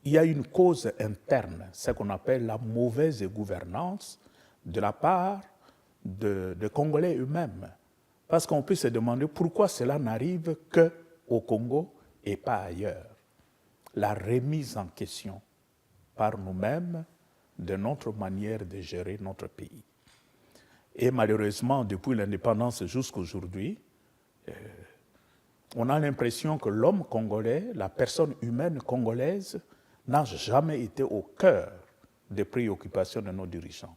il y a une cause interne, ce qu'on appelle la mauvaise gouvernance de la part des Congolais eux-mêmes. Parce qu'on peut se demander pourquoi cela n'arrive qu'au Congo et pas ailleurs. La remise en question par nous-mêmes de notre manière de gérer notre pays. Et malheureusement, depuis l'indépendance jusqu'à aujourd'hui, on a l'impression que l'homme congolais, la personne humaine congolaise, n'a jamais été au cœur des préoccupations de nos dirigeants.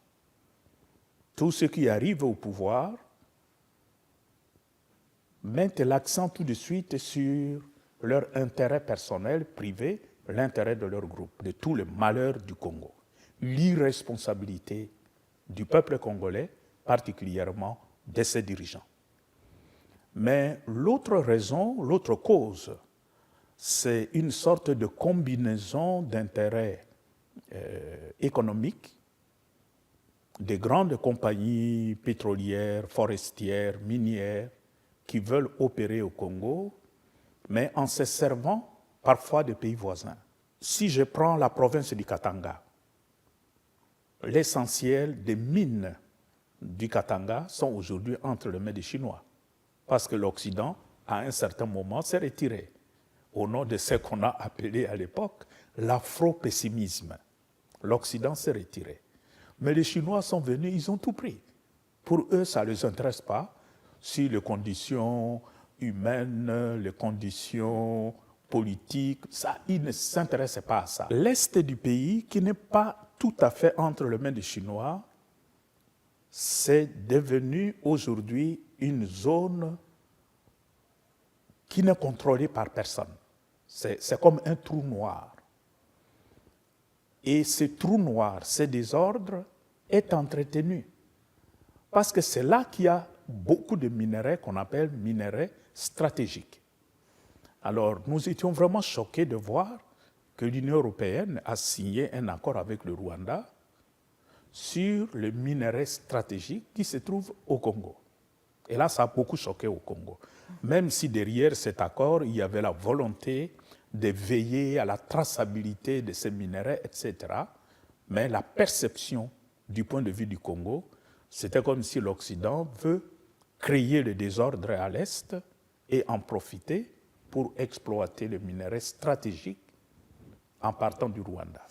Tous ceux qui arrivent au pouvoir mettent l'accent tout de suite sur leur intérêt personnel, privé, l'intérêt de leur groupe, de tous les malheurs du Congo. L'irresponsabilité du peuple congolais, particulièrement de ses dirigeants. Mais l'autre raison, l'autre cause, c'est une sorte de combinaison d'intérêts économiques des grandes compagnies pétrolières, forestières, minières qui veulent opérer au Congo, mais en se servant parfois des pays voisins. Si je prends la province du Katanga, l'essentiel des mines du Katanga sont aujourd'hui entre les mains des Chinois, parce que l'Occident, à un certain moment, s'est retiré au nom de ce qu'on a appelé à l'époque l'afro-pessimisme. L'Occident s'est retiré. Mais les Chinois sont venus, ils ont tout pris. Pour eux, ça ne les intéresse pas si les conditions humaines, les conditions politiques, ça, ils ne s'intéressent pas à ça. L'Est du pays, qui n'est pas tout à fait entre les mains des Chinois, c'est devenu aujourd'hui une zone qui n'est contrôlée par personne. C'est comme un trou noir. Et ce trou noir, ce désordre, est entretenu. Parce que c'est là qu'il y a beaucoup de minerais qu'on appelle minerais stratégiques. Alors, nous étions vraiment choqués de voir que l'Union européenne a signé un accord avec le Rwanda sur les minerais stratégiques qui se trouvent au Congo. Et là, ça a beaucoup choqué au Congo. Même si derrière cet accord, il y avait la volonté de veiller à la traçabilité de ces minerais, etc. Mais la perception du point de vue du Congo, c'était comme si l'Occident veut créer le désordre à l'Est et en profiter pour exploiter les minerais stratégiques en partant du Rwanda.